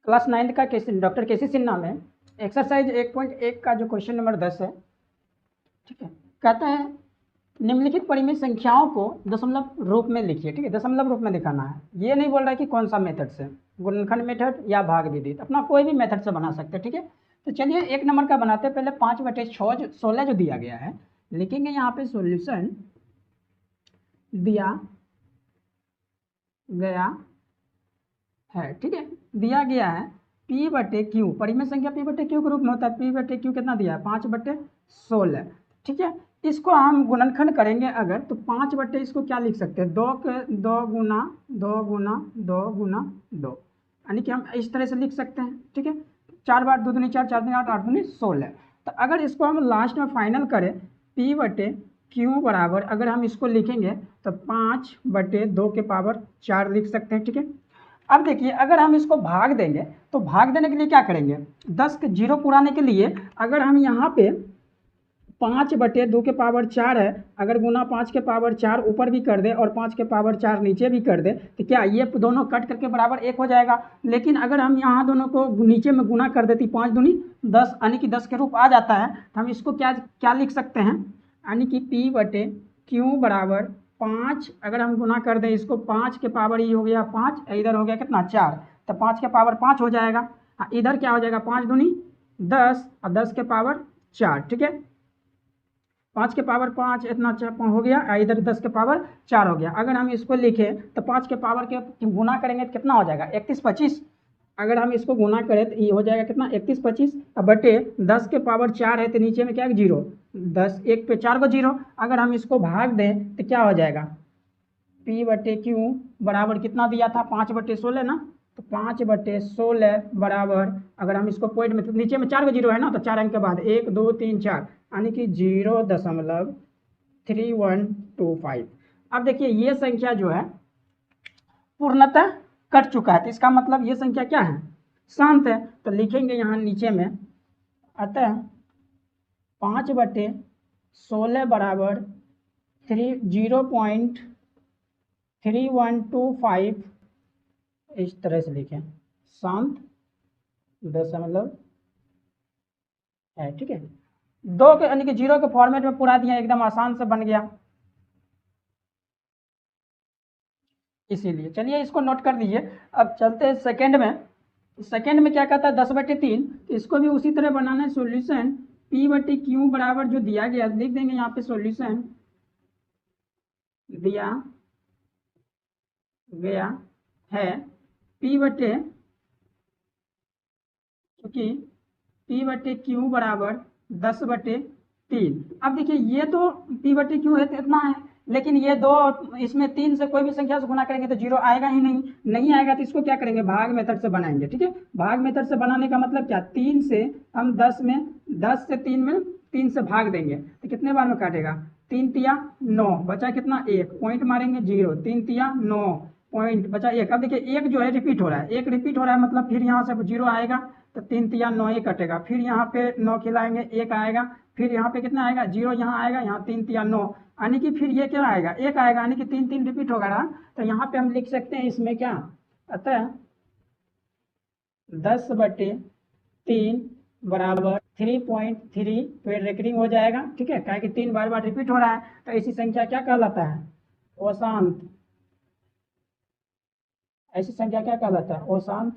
Class 9 का doctor केसी सिन्हा में exercise 1.1 का जो क्वेश्चन नंबर 10 है, ठीक है, कहता है निम्नलिखित परिमेय संख्याओं को दशमलव रूप में लिखिए। ठीक है, दशमलव रूप में दिखाना है। ये नहीं बोल रहा है कि कौन सा मेथड से, गुणनखंड मेथड या भाग विधि, अपना कोई भी मेथड से बना सकते हैं। ठीक है, तो चलिए एक नंबर का बनाते हैं। पहले 5/16 जो दिया गया है लिखेंगे। यहाँ पे सॉल्यूशन दिया गया है, ठीक है, दिया गया है P/Q, परिमेय संख्या P/Q के रूप में होता है। P/Q कितना दिया है? 5/16। ठीक है, इसको हम गुणनखंड करेंगे अगर, तो 5 इसको क्या लिख सकते हैं? 2 गुना 2 गुना 2 गुना 2, यानी कि हम इस तरह से लिख सकते हैं। ठीक है, 4 बार 2 दूनी 4, 4 दूनी 8, 8 दूनी 16। तो अगर इसको हम लास्ट में फाइनल करें, P/Q बराबर, अगर हम इसको लिखेंगे तो 5/2 के पावर 4 लिख सकते हैं। ठीक है, अब देखिए अगर हम इसको भाग देंगे तो भाग देने के लिए क्या करेंगे? 10 के जीरो पुराने के लिए अगर हम यहाँ पे 5/2 के पावर 4 है, अगर गुना 5 के पावर 4 ऊपर भी कर दे और 5 के पावर 4 नीचे भी कर दे, तो क्या ये दोनों कट करके बराबर 1 हो जाएगा। लेकिन अगर हम यहाँ दोनों को नीचे में गुना कर देती, 5 दूनी 10, यानी कि 10 के रूप आ जाता है, तो हम इसको क्या क्या लिख सकते हैं? यानी कि P/Q बराबर 5, अगर हम गुना कर दें इसको, 5 के पावर ये हो गया 5, इधर हो गया कितना 4, तो 5 के पावर 5 हो जाएगा। इधर क्या हो जाएगा? 5 दूनी 10 और 10 के पावर 4। ठीक है, 5 के पावर 5 इतना हो गया, इधर 10 के पावर 4 हो गया। अगर हम इसको लिखें तो 5 के पावर के गुना करेंगे तो कितना हो जाएगा? 31/25। अगर हम इसको गुना करें तो ये हो जाएगा कितना? 31/25 बटे 10 के पावर 4 है तो नीचे में क्या है? 0। 10 1 पे 4 को 0। अगर हम इसको भाग दें तो क्या हो जाएगा? P/Q बराबर कितना दिया था? 5/16 ना, तो 5/16 बराबर, अगर हम इसको पॉइंट में, नीचे में 4 को 0 है ना, तो 4 अंक के बाद 1 2 3 4, यानी कि 0.3125। अब देखिए ये संख्या जो है पूर्णतः कट चुका है, तो इसका मतलब ये संख्या क्या है? शांत है। तो लिखेंगे यहाँ नीचे में, अतः 5/16 बराबर 0.3125, इस तरह से लिखें, शांत दशमलव है। ठीक है, 2 के यानी कि 0 के फॉर्मेट में पूरा दिया, एकदम आसान से बन गया। इसीलिए चलिए इसको नोट कर दीजिए। अब चलते हैं सेकंड में। सेकंड में क्या कहता है? 10/3, तो इसको भी उसी तरह बनाना है। सॉल्यूशन P/Q बराबर जो दिया गया लिख देंगे यहाँ पे, सॉल्यूशन दिया गया है क्योंकि P/Q बराबर 10/3। अब देखिए ये तो P/Q है तो इतना है, लेकिन ये दो, इसमें 3 से कोई भी संख्या से गुना करेंगे तो 0 आएगा ही नहीं। नहीं आएगा तो इसको क्या करेंगे? भाग मेथड से बनाएंगे। ठीक है, भाग मेथड से बनाने का मतलब क्या? 3 से हम 10 में, 10 से 3 में 3 से भाग देंगे तो कितने बार में काटेगा? 3 तिया 9, बचा कितना? 1, पॉइंट मारेंगे 0, 3 तिया 9, पॉइंट बचा 1। अब देखिए एक जो है रिपीट हो रहा है, एक रिपीट हो रहा है, मतलब फिर यहाँ से 0 आएगा, तो 3 तिया 9 ही कटेगा। फिर यहाँ पे 9 खिलाएंगे, 1 आएगा, फिर यहाँ पे कितना आएगा? 0 यहाँ आएगा, यहाँ 3 तिया 9, यानी कि फिर ये क्या आएगा? 1 आएगा, यानी कि 3 3 रिपीट होगा ना। तो यहाँ पे हम लिख सकते हैं इसमें क्या, अतः 10/3 बराबर 3.3, फिर रेकरिंग हो जाएगा। ठीक है, क्या कि 3 बार बार रिपीट हो रहा है, तो ऐसी संख्या क्या कहलाता है? अशांत। ऐसी संख्या क्या कहलाता है? अशांत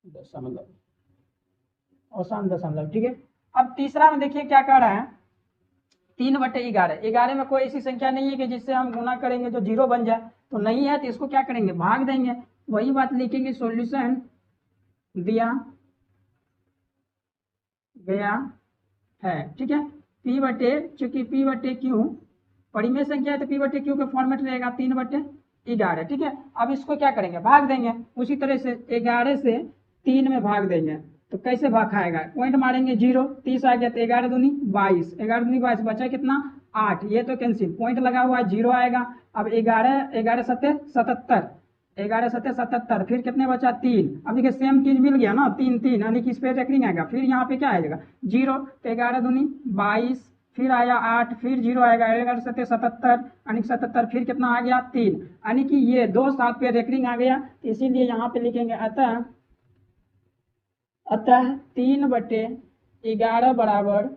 दशमलव, अशांत दशमलव। ठीक है, अब तीसरा में देखिए क्या कह रहा है? 3/11। 11 में कोई ऐसी संख्या नहीं है कि जिससे हम गुना करेंगे जो 0 बन जाए, तो नहीं है, तो इसको क्या करेंगे? भाग देंगे। वही बात लिखेंगे, सॉल्यूशन दिया गया है। ठीक है, चूंकि P/Q परिमेय संख्या है तो P/Q का फॉर्मेट रहेगा 3/11। ठीक है, अब इसको क्या करेंगे? भाग देंगे। उसी तरह से 11 से 3 में भाग देंगे, तो कैसे भाग खाएगा? पॉइंट मारेंगे 0, 30 आ गया, तो 11 दूनी 22, 11 दूनी 22, बचा कितना? 8, ये तो कैंसिल, पॉइंट लगा हुआ है, 0 आएगा। अब 11 11 सत्ते 77, 11 सत्ते 77, फिर कितने बचा? 3। अब देखिए सेम चीज मिल गया ना, 3 3, यानी कि इस पे रेकरिंग आएगा। फिर यहाँ पे क्या आएगा? 0, तो 11 दूनी 22, फिर आया 8, फिर 0 आएगा, 11 सत्ते 77, यानी 77, फिर कितना आ गया? 3, यानी कि ये 2 7 पे रेकरिंग आ गया। तो इसीलिए यहाँ पे लिखेंगे, अतः अतः 3/11 बराबर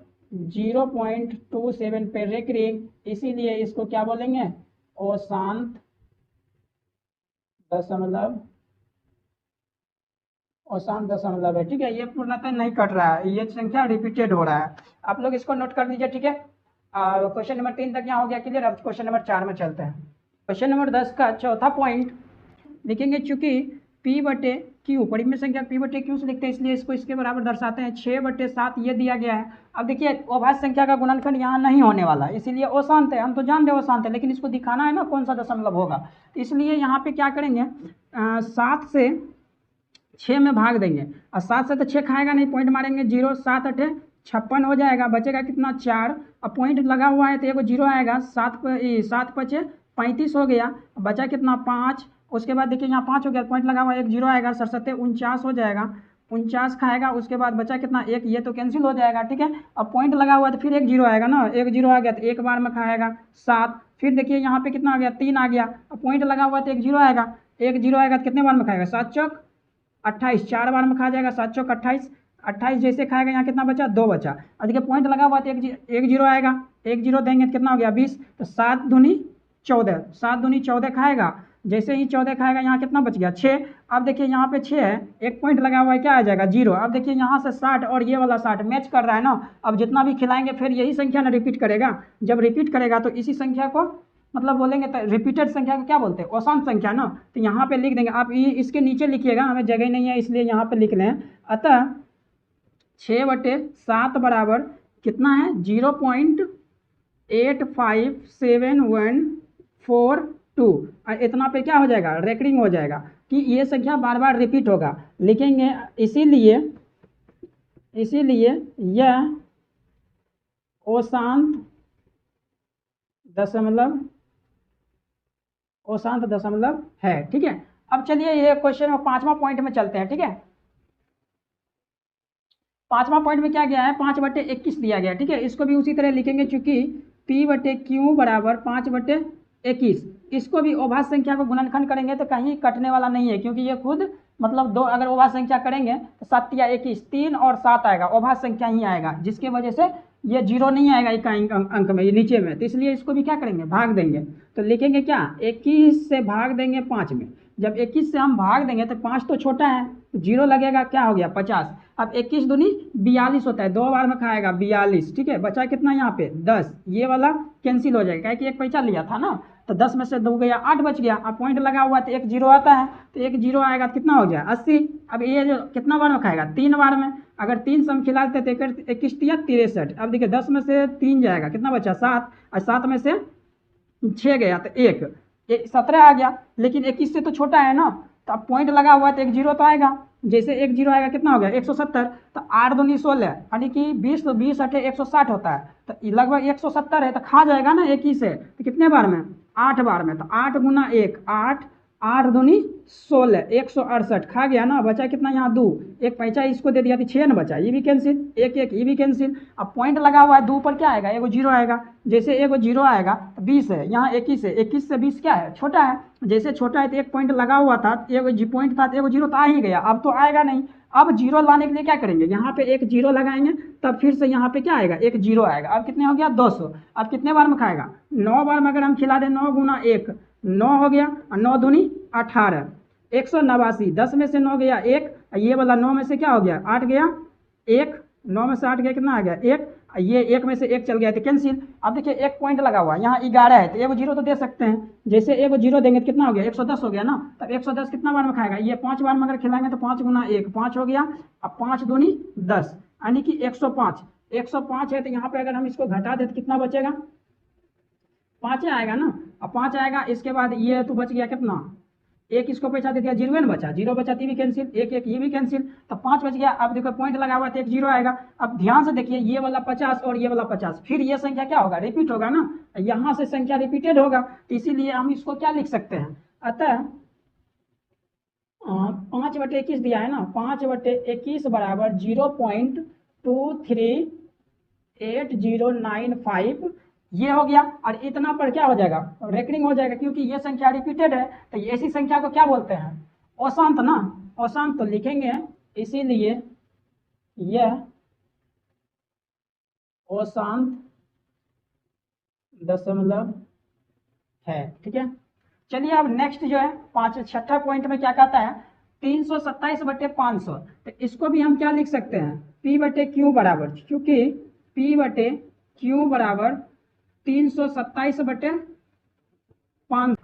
0.27 पे रेकरिंग, इसीलिए इसको क्या बोलेंगे, अशांत दशमलव, अशांत दशमलव है। ठीक है, ये पूर्णतः नहीं कट रहा है, ये संख्या रिपीटेड हो रहा है। आप लोग इसको नोट कर लीजिए। ठीक है, क्वेश्चन नंबर 3 तक यहाँ हो गया क्लियर। अब क्वेश्चन नंबर 4 में चलते हैं। क्वेश्चन नंबर 10 का चौथा पॉइंट लिखेंगे, चूंकि P/Q परिमेय संख्या P/Q से लिखते हैं, इसलिए इसको इसके बराबर दर्शाते हैं। 6/7 ये दिया गया है। अब देखिए अभाज्य संख्या का गुणनखंड यहाँ नहीं होने वाला, इसीलिए अशांत है, हम तो जान रहे अशांत है, लेकिन इसको दिखाना है ना कौन सा दशमलव होगा, तो इसलिए यहाँ पे क्या करेंगे, 7 से 6 में भाग देंगे, और 7 से तो 6 खाएगा नहीं, पॉइंट मारेंगे 0, 7 8 56 हो जाएगा, बचेगा कितना 4, अब पॉइंट लगा हुआ है तो एगो 0 आएगा, 7 5 35 हो गया, बचा कितना 5, उसके बाद देखिए यहाँ 5 हो गया, पॉइंट लगा हुआ है, एक 0 आएगा, 7 49 हो जाएगा, 49 खाएगा, उसके बाद बचा कितना 1, ये तो कैंसिल हो जाएगा। ठीक है, अब पॉइंट लगा हुआ है तो फिर एक 0 आएगा ना, एक 0 आ गया तो एक बार में खाएगा 7, फिर देखिए यहाँ पे कितना आ गया 3 आ गया, अब पॉइंट लगा हुआ है तो एक 0 आएगा, एक 0 आएगा तो कितने बार में खाएगा 7 चौक 28, 4 बार में खा जाएगा, 7 चौक 28, 28 जैसे खाएगा, यहाँ कितना बचा 2 बचा, और देखिए पॉइंट लगा हुआ तो एक 0 आएगा, एक 0 देंगे तो कितना हो गया 20, तो 7 दूनी 14, 7 दूनी 14 खाएगा, जैसे ही 14 खाएगा यहाँ कितना बच गया 6, अब देखिए यहाँ पे 6 है, एक पॉइंट लगा हुआ है, क्या आ जाएगा 0, अब देखिए यहाँ से 60 और ये वाला 60 मैच कर रहा है ना, अब जितना भी खिलाएंगे फिर यही संख्या ना रिपीट करेगा, जब रिपीट करेगा तो इसी संख्या को मतलब बोलेंगे तो रिपीटेड संख्या को क्या बोलते हैं, अशांत संख्या ना, तो यहाँ पे लिख देंगे, आप ये इसके नीचे लिखिएगा, हमें जगह नहीं है इसलिए यहाँ पे लिख लें। अतः 6/7 बराबर कितना है 0.857142, और इतना पे क्या हो जाएगा रेकरिंग हो जाएगा कि ये संख्या बार बार रिपीट होगा, लिखेंगे इसीलिए यह अशांत दशमलव है। ठीक है, अब चलिए ये क्वेश्चन 5वां पॉइंट में चलते हैं। ठीक है, 5वां पॉइंट में क्या गया है 5/21 दिया गया। ठीक है, इसको भी उसी तरह लिखेंगे, चूंकि P/Q बराबर 5/21, इसको भी अभाज्य संख्या को गुणनखंड करेंगे तो कहीं कटने वाला नहीं है, क्योंकि ये खुद मतलब दो अगर अभाज्य संख्या करेंगे तो 7 या 21 3 और 7 आएगा, अभाज्य संख्या ही आएगा, जिसके वजह से ये 0 नहीं आएगा एक अंक में, ये नीचे में, तो इसलिए इसको भी क्या करेंगे भाग देंगे, तो लिखेंगे क्या 21 से भाग देंगे 5 में, जब 21 से हम भाग देंगे तो 5 तो छोटा है, 0 लगेगा, क्या हो गया 50, अब 21 दूनी 42 होता है, 2 बार में खाएगा 42। ठीक है, बचा कितना यहाँ पे 10, ये वाला कैंसिल हो जाएगा क्योंकि एक पैसा लिया था ना, तो 10 में से 2 गया 8 बच गया, अब पॉइंट लगा हुआ तो एक 0 आता है, तो एक 0 आएगा तो कितना हो गया 80, अब ये जो कितना बार में खाएगा 3 बार में, अगर 3 से हम खिला देते तो 21 63, अब देखिए 10 में से 3 जाएगा कितना बचा 7, और 7 में से 6 गया तो 1 17 आ गया, लेकिन 21 से तो छोटा है ना, तो अब पॉइंट लगा हुआ है तो एक 0 तो आएगा, जैसे एक 0 आएगा कितना हो गया 170, तो 8 दूनी 16 यानी कि 20 तो 20 8 160 होता है, तो लगभग 170 है, तो खा जाएगा ना 21 से, तो कितने बार में 8 बार में, तो 8 गुना 1 8, 8 दूनी 16 168 खा गया ना, बचा कितना यहाँ 2, एक पैसा इसको दे दिया तो 6 ना बचा, ये भी कैंसिल, एक ये भी कैंसिल, अब पॉइंट लगा हुआ है 2 पर क्या आएगा एगो 0 आएगा, जैसे एगो 0 आएगा तो 20 है, यहाँ 21 है, 21 से 20 क्या है छोटा है, जैसे छोटा है तो एक पॉइंट लगा हुआ था, एगो पॉइंट था तो एगो 0 तो आ ही गया, अब तो आएगा नहीं, अब 0 लाने के लिए क्या करेंगे यहाँ पे एक 0 लगाएंगे, तब फिर से यहाँ पे क्या आएगा एक 0 आएगा, अब कितने हो गया 200, अब कितने बार में खाएगा 9 बार में, अगर हम खिला दें 9 गुना 1 9 हो गया, और 9 दूनी 18 189, 10 में से 9 गया 1, ये वाला 9 में से क्या हो गया 8 गया 1, 9 में से 8 गया कितना आ गया 1, ये 1 में से 1 चल गया तो कैंसिल, अब देखिए एक पॉइंट लगा हुआ है यहाँ 11 है, तो एगो 0 तो दे सकते हैं, जैसे एगो 0 देंगे तो कितना हो गया 110 हो गया ना, तब 110 कितना बार में खाएगा, ये 5 बार में अगर खिलाएंगे तो 5 गुना 1 5 हो गया, अब 5 दूनी 10 यानी कि 105, 105 है, तो यहाँ पे अगर हम इसको घटा दें तो कितना बचेगा 5 आएगा ना, अब 5 आएगा, इसके बाद ये तो बच गया कितना, एक इसको पैसा दे दिया 0 न बचा, 0 बचा तो भी कैंसिल, एक ये भी कैंसिल, तो 5 बच गया, अब देखो पॉइंट लगा हुआ तो एक 0 आएगा, अब ध्यान से देखिए ये वाला 50 और ये वाला 50, फिर ये संख्या क्या होगा रिपीट होगा ना, यहाँ से संख्या रिपीटेड होगा, तो इसीलिए हम इसको क्या लिख सकते हैं, अतः 5/21 दिया है ना, 5/21 बराबर 0.238095 ये हो गया, और इतना पर क्या हो जाएगा रेकरिंग हो जाएगा, क्योंकि ये संख्या रिपीटेड है, तो ऐसी संख्या को क्या बोलते हैं अशांत ना, अशांत, तो लिखेंगे इसीलिए यह अशांत दशमलव है। ठीक है, चलिए अब नेक्स्ट जो है छठा पॉइंट में क्या कहता है, 327/500। तो इसको भी हम क्या लिख सकते हैं, P/Q बराबर, क्योंकि P/Q बराबर 327/500।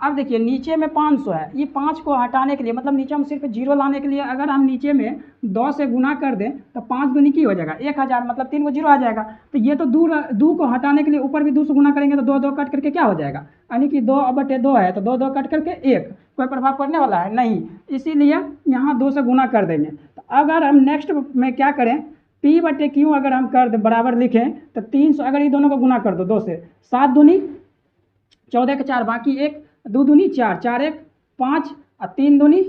अब देखिए नीचे में 500 है, ये 5 को हटाने के लिए, मतलब नीचे हम सिर्फ जीरो लाने के लिए अगर हम नीचे में 2 से गुना कर दें तो 5 दूनी की हो जाएगा 1000, मतलब 3 को जीरो आ जाएगा। तो ये तो दो को हटाने के लिए ऊपर भी 2 से गुना करेंगे तो 2 कट करके क्या हो जाएगा, यानी कि 2/2 है, तो 2 कट करके 1, कोई प्रभाव पड़ने वाला है नहीं, इसीलिए यहाँ 2 से गुना कर देंगे। तो अगर हम नेक्स्ट में क्या करें, P/Q अगर हम कर दे बराबर लिखें तो 300, अगर ये दोनों को गुना कर दो 2 से, 7 दूनी 14 के 4, बाकी 1, 2 दूनी 4, 4 1 5 और 3 दूनी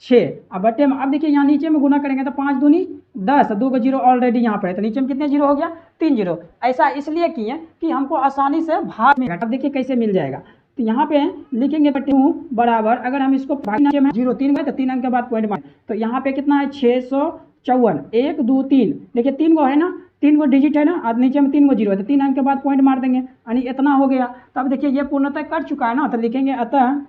6। अब बट्टे में अब देखिए यहाँ नीचे में गुना करेंगे तो 5 दूनी 10, 2 का जीरो ऑलरेडी यहाँ पर है, तो नीचे में कितने जीरो हो गया, 3 जीरो। ऐसा इसलिए किए कि हमको आसानी से भाग में, अब देखिए कैसे मिल जाएगा। तो यहाँ पे लिखेंगे Q बराबर, अगर हम इसको नीचे में जीरो 3 गए तो 3 अंक के बाद पॉइंट मार, तो यहाँ पे कितना है 654, 1 2 3, देखिए 3 गो है ना, 3 गो डिजिट है ना, और नीचे में 3 गो जीरो है, तो 3 अंक के बाद पॉइंट मार देंगे, यानी इतना हो गया। तो अब देखिए ये पूर्णतः कर चुका है ना, तो लिखेंगे अतः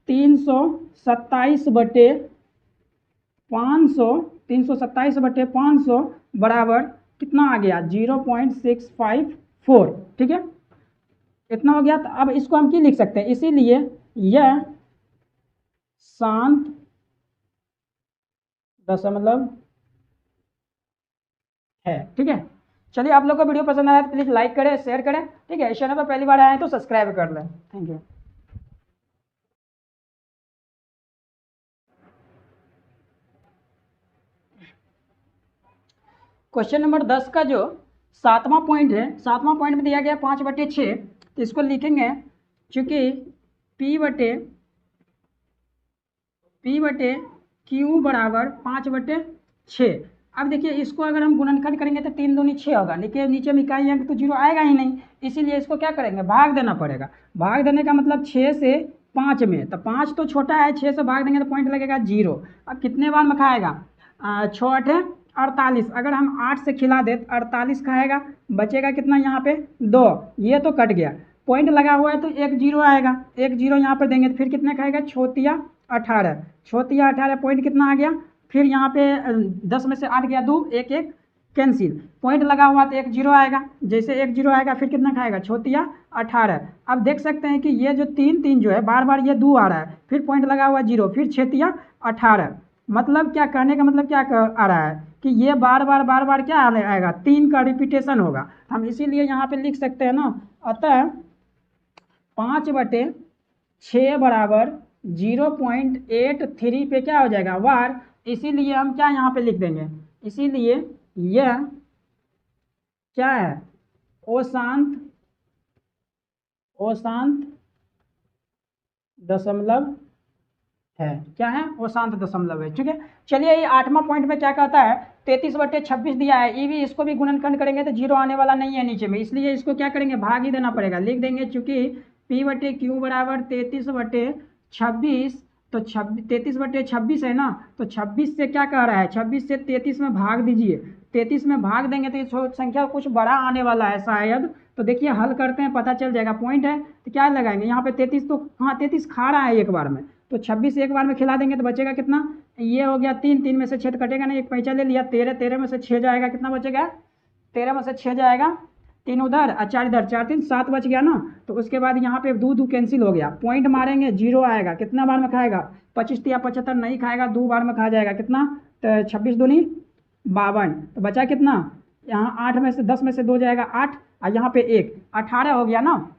327/500 बराबर कितना आ गया, 0.654। ठीक है, इतना हो गया। तो अब इसको हम क्या लिख सकते हैं, इसीलिए यह शांत दशमलव है। ठीक है, चलिए आप लोग को वीडियो पसंद आया तो प्लीज़ लाइक करें, शेयर करें। ठीक है, इस चैनल पर पहली बार आए हैं तो सब्सक्राइब कर लें। Thank you. क्वेश्चन नंबर 10 का जो 7वां पॉइंट है, 7वां पॉइंट में दिया गया 5/6, तो इसको लिखेंगे, चूँकि P/Q बराबर 5/6। अब देखिए इसको अगर हम गुणनखंड करेंगे तो 3 दूनी 6 होगा, लेकिन नीचे में इकाई अंक तो जीरो आएगा ही नहीं, इसीलिए इसको क्या करेंगे, भाग देना पड़ेगा। भाग देने का मतलब 6 से 5 में, तो 5 तो छोटा है, 6 से भाग देंगे तो पॉइंट लगेगा 0। अब कितने बार में खाएगा, 6 8 48, अगर हम 8 से खिला दे तो 48 खाएगा, बचेगा कितना यहाँ पे 2, ये तो कट गया, पॉइंट लगा हुआ है तो 1 जीरो आएगा, 1 जीरो यहाँ पर देंगे तो फिर कितना खाएगा, 6 18, 6 18, पॉइंट कितना आ गया, फिर यहाँ पे 10 में से 8 गया 2, 1 1 कैंसिल, पॉइंट लगा हुआ तो 1 जीरो आएगा, जैसे 1 जीरो आएगा फिर कितना खाएगा, 6 18। अब देख सकते हैं कि ये जो 3 3 जो है बार बार ये 2 आ रहा है, फिर पॉइंट लगा हुआ 0, फिर 6 18, मतलब क्या कहने का मतलब क्या आ रहा है कि ये बार बार क्या आएगा, 3 का रिपीटेशन होगा। हम इसीलिए यहाँ पे लिख सकते हैं ना, अतः 5/6 बराबर 0.83 पे क्या हो जाएगा, वार, इसीलिए हम क्या यहाँ पे लिख देंगे, इसीलिए यह क्या है, अशांत दशमलव है। क्या है, अशांत दशमलव है। ठीक है, चलिए ये 8वां पॉइंट में क्या कहता है, 33/26 दिया है, ये भी इसको भी गुणनखंड करेंगे तो जीरो आने वाला नहीं है नीचे में, इसलिए इसको क्या करेंगे, भाग ही देना पड़ेगा, लिख देंगे, चूंकि P/Q बराबर 33/26, तो 33/26 है ना, तो 26 से क्या कह रहा है, 26 से 33 में भाग दीजिए, 33 में भाग देंगे तो ये संख्या कुछ बड़ा आने वाला है शायद, तो देखिए हल करते हैं पता चल जाएगा। पॉइंट है तो क्या लगाएंगे यहाँ पे 33, तो हाँ 33 खा रहा है एक बार में, तो 26 एक बार में खिला देंगे तो बचेगा कितना, ये हो गया 3, 3 में से 6 कटेगा ना, एक पैंचा ले लिया, 13, 13 में से 6 जाएगा, कितना बचेगा, 13 में से 6 जाएगा, 3 उधर और 4 इधर, 4 3 7 बच गया ना। तो उसके बाद यहाँ पे 2 कैंसिल हो गया, पॉइंट मारेंगे 0 आएगा, कितना बार में खाएगा, 25 या 75 नहीं खाएगा, 2 बार में खा जाएगा, कितना, तो 26 दूनी 52, तो बचा कितना, यहाँ 8 में से 10 में से 2 जाएगा 8, और यहाँ पे 1, 18 हो गया ना।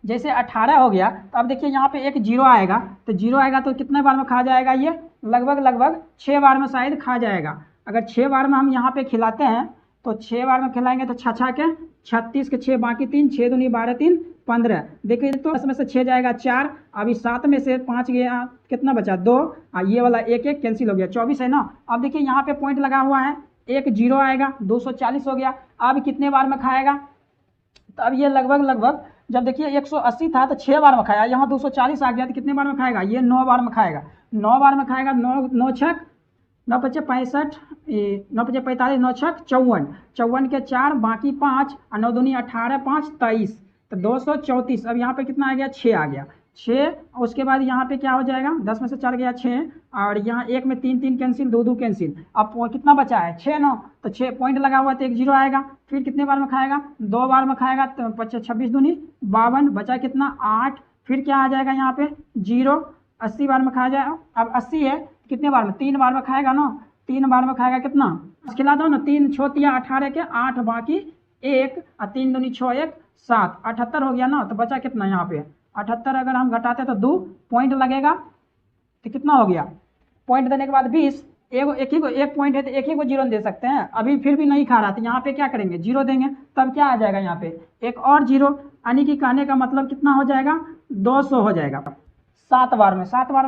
जैसे 18 हो गया तो अब देखिए यहाँ पे 1 जीरो आएगा, तो जीरो आएगा तो कितने बार में खा जाएगा, ये लगभग 6 बार में शायद खा जाएगा। अगर 6 बार में हम यहाँ पे खिलाते हैं तो 6 बार में खिलाएंगे तो 6 के 36 के 6, बाकी 3, 6 दूनी 12 3 15, देखिए तो 10 में से 6 जाएगा 4, अभी 7 में से 5 गया, कितना बचा 2, ये वाला 1 1 कैंसिल हो गया, 24 है ना। अब देखिए यहाँ पे पॉइंट लगा हुआ है, 1 जीरो आएगा, 240 हो गया, अब कितने बार में खाएगा, तो अब ये लगभग जब देखिए 180 था तो 6 बार में खाया, यहाँ 240 आ गया तो कितने बार में खाएगा, ये 9 बार में खाएगा, 9 बार में खाएगा, 9 9 6 9 पचे 65, 9 पचे 45, 9 छक 54, 54 के 4 बाकी 5 और 9 दूनी 18, 5 23, तो 234। अब यहाँ पे कितना आ गया, 6 आ गया, 6। उसके बाद यहाँ पे क्या हो जाएगा, 10 में से 4 गया 6, और यहाँ 1 में 3 3 कैंसिल, 2 2 कैंसिल। अब कितना बचा है, 6 9, तो 6 पॉइंट लगा हुआ तो 1 0 आएगा। फिर कितने बार में खाएगा, 2 बार में खाएगा, तो 26 दूनी 52, बचा कितना 8। फिर क्या आ जाएगा यहाँ पे 0, 80 बार में खाया जाएगा। अब 80 है, कितने बार में, 3 बार में खाएगा ना, 3 बार में खाएगा, कितना खिला दो ना, 3 छोतिया 18 के 8 बाकी 1 और 3 दूनी 6 1 7, 78 हो गया ना। तो बचा कितना यहाँ पे 78, अगर हम घटाते तो 2 पॉइंट लगेगा, तो कितना हो गया, पॉइंट देने के बाद 20, एक पॉइंट है तो एक ही को जीरो दे सकते हैं। अभी फिर भी नहीं खा रहा, तो यहाँ पे क्या करेंगे, जीरो देंगे, तब क्या आ जाएगा यहाँ पे एक और जीरो, यानी कि कहने का मतलब कितना हो जाएगा, 200 हो जाएगा। 7 बार में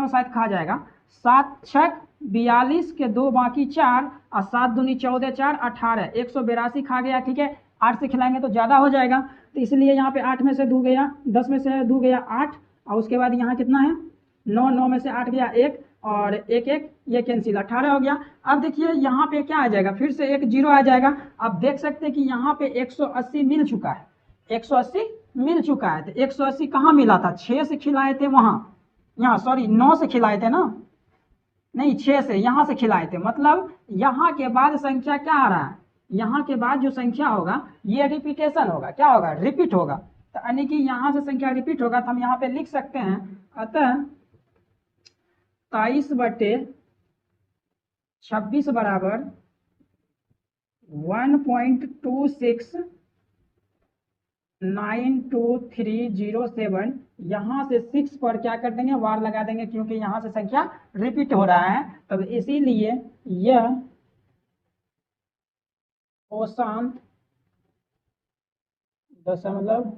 शायद खा जाएगा। 7 छक 42 के 2 बाकी 4 और 7 दूनी 14 4 18, 182 खा गया, ठीक है। 8 से खिलाएंगे तो ज़्यादा हो जाएगा, तो इसलिए यहाँ पे 8 में से 2 गया, 10 में से 2 गया 8, और उसके बाद यहाँ कितना है 9, 9 में से 8 गया 1, और 1 1 ये कैंसिल, 18 हो गया। अब देखिए यहाँ पे क्या आ जाएगा, फिर से एक जीरो आ जाएगा। अब देख सकते हैं कि यहाँ पे 180 मिल चुका है, 180 मिल चुका है। तो 180 कहाँ मिला था, 6 से खिलाए थे वहाँ, यहाँ सॉरी 9 से खिलाए थे ना, नहीं 6 से यहाँ से खिलाए थे, मतलब यहाँ के बाद संख्या क्या आ रहा है, यहाँ के बाद जो संख्या होगा ये रिपीटेशन होगा, क्या होगा, रिपीट होगा। तो यानी कि यहाँ से संख्या रिपीट होगा, तो हम यहाँ पे लिख सकते हैं, अतः 23/26 बराबर 1.26923007। यहाँ से 6 पर क्या कर देंगे, वार लगा देंगे, क्योंकि यहाँ से संख्या रिपीट हो रहा है, तब इसीलिए यह अशांत दशमलव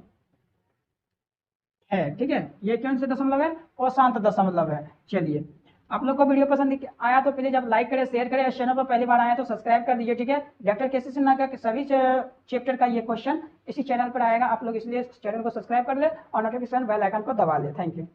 है, ठीक है। ये कौन से दशमलव है, अशांत दशमलव है। चलिए, आप लोग को वीडियो पसंद आया तो प्लीज आप लाइक करें, शेयर करें, चैनल पर पहली बार आए तो सब्सक्राइब कर दीजिए, ठीक है। Doctor KC. सिन्हा का सभी चैप्टर का ये क्वेश्चन इसी चैनल पर आएगा, आप लोग इसलिए चैनल को सब्सक्राइब कर ले और नोटिफिकेशन बेल आइकन को दबा ले। Thank you.